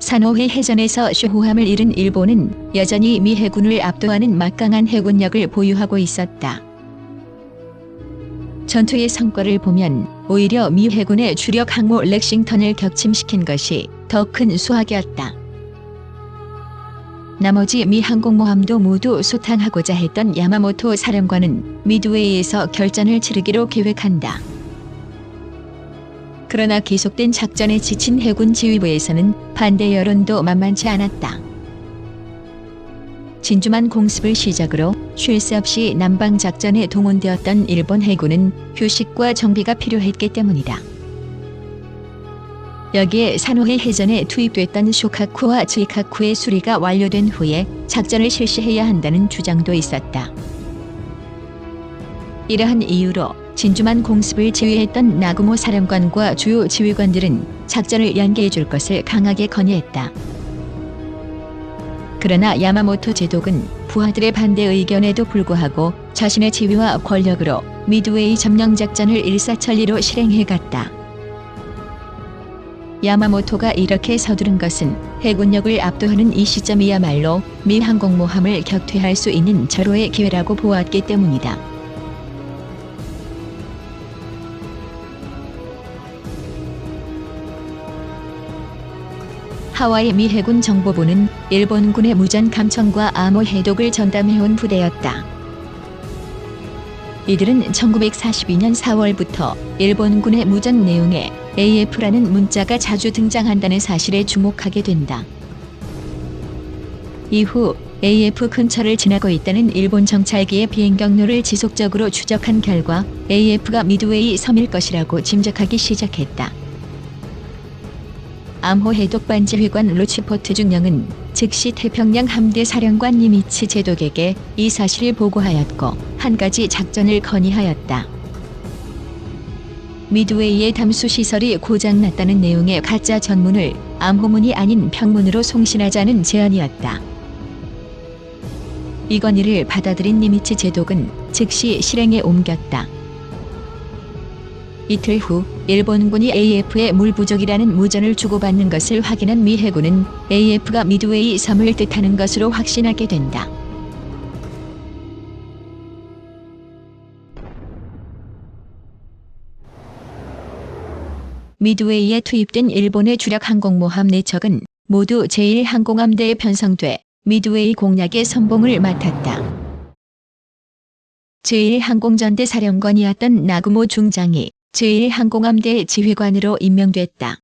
산호해 해전에서 쇼호함을 잃은 일본은 여전히 미 해군을 압도하는 막강한 해군력을 보유하고 있었다. 전투의 성과를 보면 오히려 미 해군의 주력 항모 렉싱턴을 격침시킨 것이 더 큰 수확이었다. 나머지 미 항공모함도 모두 소탕하고자 했던 야마모토 사령관은 미드웨이에서 결전을 치르기로 계획한다. 그러나 계속된 작전에 지친 해군 지휘부에서는 반대 여론도 만만치 않았다. 진주만 공습을 시작으로 쉴 새 없이 남방 작전에 동원되었던 일본 해군은 휴식과 정비가 필요했기 때문이다. 여기에 산호해 해전에 투입됐던 쇼카쿠와 즈이카쿠의 수리가 완료된 후에 작전을 실시해야 한다는 주장도 있었다. 이러한 이유로 진주만 공습을 지휘했던 나구모 사령관과 주요 지휘관들은 작전을 연기해 줄 것을 강하게 건의했다. 그러나 야마모토 제독은 부하들의 반대 의견에도 불구하고 자신의 지휘와 권력으로 미드웨이 점령 작전을 일사천리로 실행해갔다. 야마모토가 이렇게 서두른 것은 해군력을 압도하는 이 시점이야말로 미 항공모함을 격퇴할 수 있는 절호의 기회라고 보았기 때문이다. 하와이 미 해군 정보부는 일본군의 무전 감청과 암호 해독을 전담해온 부대였다. 이들은 1942년 4월부터 일본군의 무전 내용에 AF라는 문자가 자주 등장한다는 사실에 주목하게 된다. 이후 AF 근처를 지나고 있다는 일본 정찰기의 비행 경로를 지속적으로 추적한 결과 AF가 미드웨이 섬일 것이라고 짐작하기 시작했다. 암호 해독 반지휘관 루치포트 중령은 즉시 태평양 함대 사령관 니미츠 제독에게 이 사실을 보고하였고 한 가지 작전을 건의하였다. 미드웨이의 담수 시설이 고장났다는 내용의 가짜 전문을 암호문이 아닌 평문으로 송신하자는 제안이었다. 이 건의를 받아들인 니미츠 제독은 즉시 실행에 옮겼다. 이틀 후 일본군이 AF의 물 부족이라는 무전을 주고받는 것을 확인한 미 해군은 AF가 미드웨이 섬을 뜻하는 것으로 확신하게 된다. 미드웨이에 투입된 일본의 주력 항공모함 4척은 모두 제1항공함대에 편성돼 미드웨이 공략의 선봉을 맡았다. 제1항공전대 사령관이었던 나구모 중장이 제1항공함대 지휘관으로 임명됐다.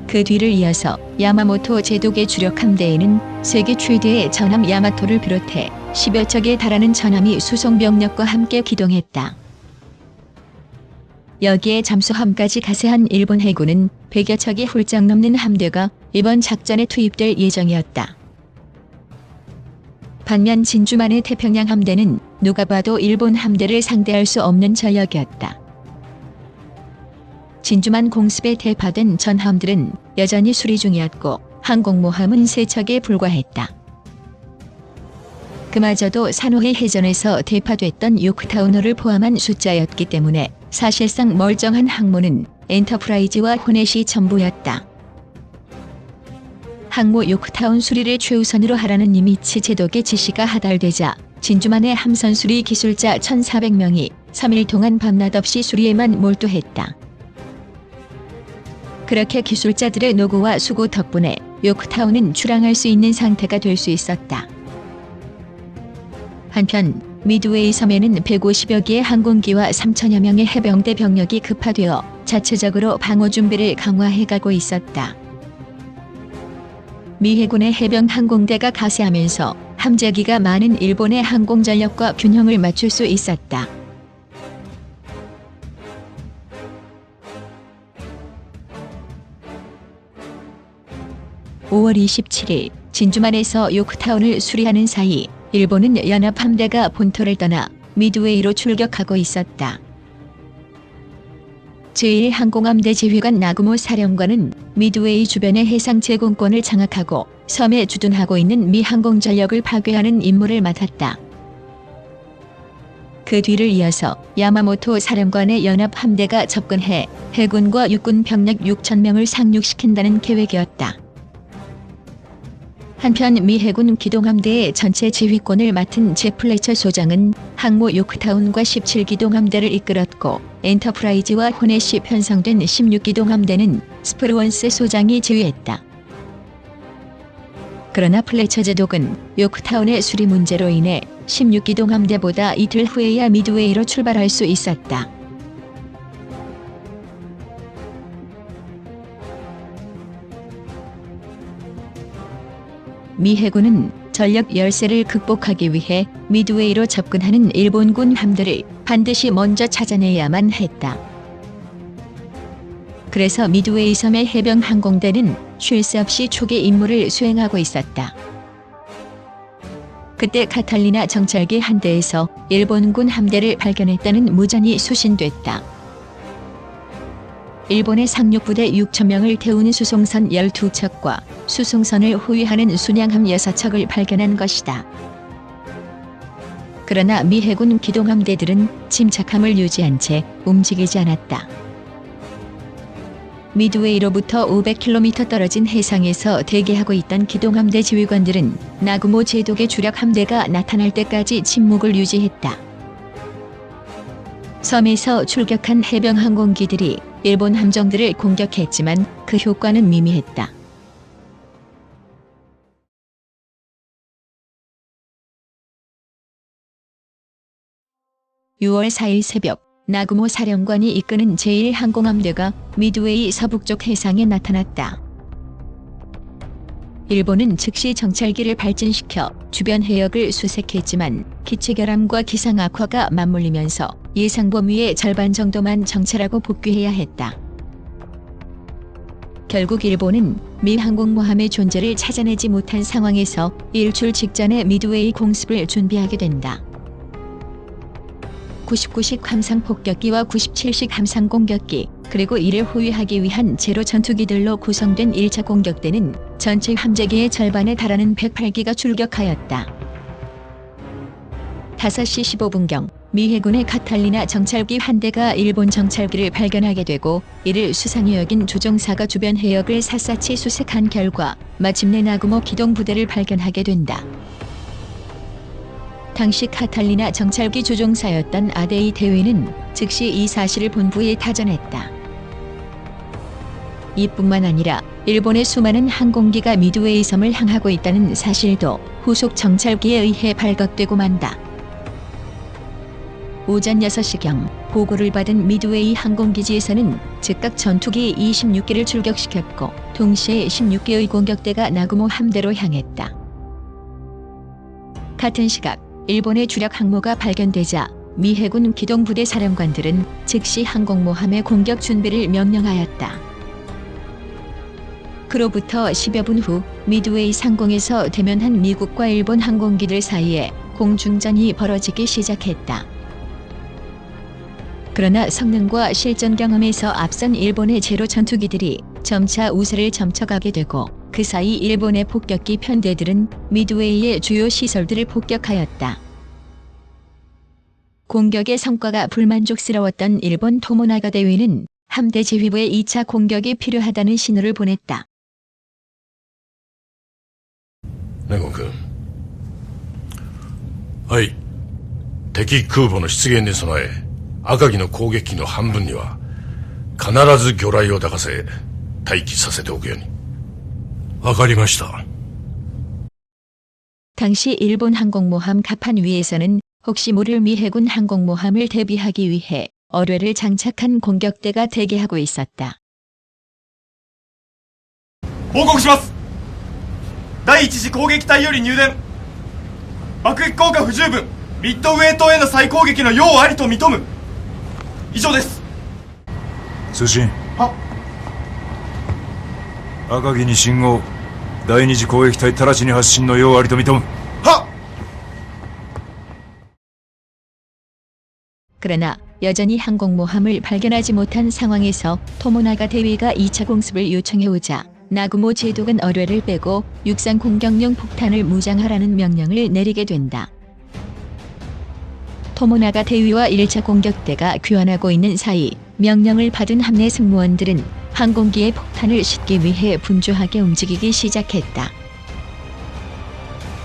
그 뒤를 이어서 야마모토 제독의 주력 함대에는 세계 최대의 전함 야마토를 비롯해 10여 척에 달하는 전함이 수송병력과 함께 기동했다. 여기에 잠수함까지 가세한 일본 해군은 100여 척이 훌쩍 넘는 함대가 이번 작전에 투입될 예정이었다. 반면 진주만의 태평양 함대는 누가 봐도 일본 함대를 상대할 수 없는 전력이었다. 진주만 공습에 대파된 전함들은 여전히 수리 중이었고 항공모함은 3척에 불과했다. 그마저도 산호해 해전에서 대파됐던 요크타우너를 포함한 숫자였기 때문에 사실상 멀쩡한 항모는 엔터프라이즈와 호넷이 전부였다. 항모 요크타운 수리를 최우선으로 하라는 니미츠 제독의 지시가 하달되자 진주만의 함선 수리 기술자 1,400명이 3일 동안 밤낮 없이 수리에만 몰두했다. 그렇게 기술자들의 노고와 수고 덕분에 요크타운은 출항할 수 있는 상태가 될 수 있었다. 한편 미드웨이 섬에는 150여 개의 항공기와 3천여 명의 해병대 병력이 급파되어 자체적으로 방어 준비를 강화해가고 있었다. 미 해군의 해병 항공대가 가세하면서 함재기가 많은 일본의 항공 전력과 균형을 맞출 수 있었다. (5월 27일) 진주만에서 요크타운을 수리하는 사이 일본은 연합함대가 본토를 떠나 미드웨이로 출격하고 있었다. 제1항공함대 지휘관 나구모 사령관은 미드웨이 주변의 해상 제공권을 장악하고 섬에 주둔하고 있는 미 항공 전력을 파괴하는 임무를 맡았다. 그 뒤를 이어서 야마모토 사령관의 연합 함대가 접근해 해군과 육군 병력 6,000명을 상륙시킨다는 계획이었다. 한편 미 해군 기동함대의 전체 지휘권을 맡은 제 플래처 소장은 항모 요크타운과 17기동함대를 이끌었고, 엔터프라이즈와 호넷이 편성된 16기동함대는 스프루원스 소장이 지휘했다. 그러나 플래처 제독은 요크타운의 수리 문제로 인해 16기동함대보다 이틀 후에야 미드웨이로 출발할 수 있었다. 미 해군은 전력 열세를 극복하기 위해 미드웨이로 접근하는 일본군 함대를 반드시 먼저 찾아내야만 했다. 그래서 미드웨이 섬의 해병 항공대는 쉴 새 없이 초기 임무를 수행하고 있었다. 그때 카탈리나 정찰기 한 대에서 일본군 함대를 발견했다는 무전이 수신됐다. 일본의 상륙부대 6,000명을 태우는 수송선 12척과 수송선을 호위하는 순양함 6척을 발견한 것이다. 그러나 미 해군 기동함대들은 침착함을 유지한 채 움직이지 않았다. 미드웨이로부터 500km 떨어진 해상에서 대기하고 있던 기동함대 지휘관들은 나구모 제독의 주력 함대가 나타날 때까지 침묵을 유지했다. 섬에서 출격한 해병 항공기들이 일본 함정들을 공격했지만 그 효과는 미미했다. (6월 4일) 새벽, 나구모 사령관이 이끄는 제1항공함대가 미드웨이 서북쪽 해상에 나타났다. 일본은 즉시 정찰기를 발진시켜 주변 해역을 수색했지만 기체결함과 기상 악화가 맞물리면서 예상 범위의 절반 정도만 정찰하고 복귀해야 했다. 결국 일본은 미 항공모함의 존재를 찾아내지 못한 상황에서 일출 직전에 미드웨이 공습을 준비하게 된다. 99식 함상 폭격기와 97식 함상 공격기, 그리고 이를 호위하기 위한 제로 전투기들로 구성된 1차 공격대는 전체 함재기의 절반에 달하는 108기가 출격하였다. 5시 15분경 미 해군의 카탈리나 정찰기 한 대가 일본 정찰기를 발견하게 되고, 이를 수상히 여긴 조종사가 주변 해역을 샅샅이 수색한 결과 마침내 나구모 기동부대를 발견하게 된다. 당시 카탈리나 정찰기 조종사였던 아데이 대위는 즉시 이 사실을 본부에 타전했다. 이뿐만 아니라 일본의 수많은 항공기가 미드웨이 섬을 향하고 있다는 사실도 후속 정찰기에 의해 발각되고 만다. 오전 6시경 보고를 받은 미드웨이 항공기지에서는 즉각 전투기 26기를 출격시켰고, 동시에 16기의 공격대가 나구모 함대로 향했다. 같은 시각 일본의 주력 항모가 발견되자 미 해군 기동부대 사령관들은 즉시 항공모함의 공격 준비를 명령하였다. 그로부터 10여 분 후 미드웨이 상공에서 대면한 미국과 일본 항공기들 사이에 공중전이 벌어지기 시작했다. 그러나 성능과 실전 경험에서 앞선 일본의 제로 전투기들이 점차 우세를 점쳐가게 되고, 그 사이 일본의 폭격기 편대들은 미드웨이의 주요 시설들을 폭격하였다. 공격의 성과가 불만족스러웠던 일본 토모나가 대위는 함대 지휘부에 2차 공격이 필요하다는 신호를 보냈다. ネゴ君。はい。敵空母の出現に備え、赤城の攻撃機の半分には必ず魚雷を抱かせ待機させておくように。わかりました。 당시 일본 항공모함 갑판 위에서는 혹시 모를 미 해군 항공모함을 대비하기 위해 어뢰를 장착한 공격대가 대기하고 있었다. 報告します。第一次攻撃隊より入電。爆撃効果不十分。ミッドウェイ島への再攻撃の用ありと認む。以上です。通信。は。赤城に信号。第二次攻撃隊直ちに発進の用ありと認む。は。 그러나 여전히 항공모함을 발견하지 못한 상황에서 토모나가 대위가 2차 공습을 요청해오자 나구모 제독은 어뢰를 빼고 육상 공격용 폭탄을 무장하라는 명령을 내리게 된다. 토모나가 대위와 1차 공격대가 귀환하고 있는 사이 명령을 받은 함내 승무원들은 항공기의 폭탄을 싣기 위해 분주하게 움직이기 시작했다.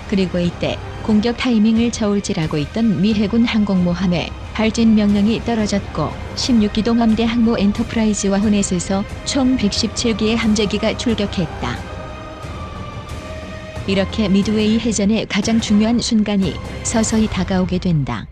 그리고 이때 공격 타이밍을 저울질하고 있던 미 해군 항공모함에 발진 명령이 떨어졌고 16기동 함대 항모 엔터프라이즈와 호넷에서 총 117기의 함재기가 출격했다. 이렇게 미드웨이 해전의 가장 중요한 순간이 서서히 다가오게 된다.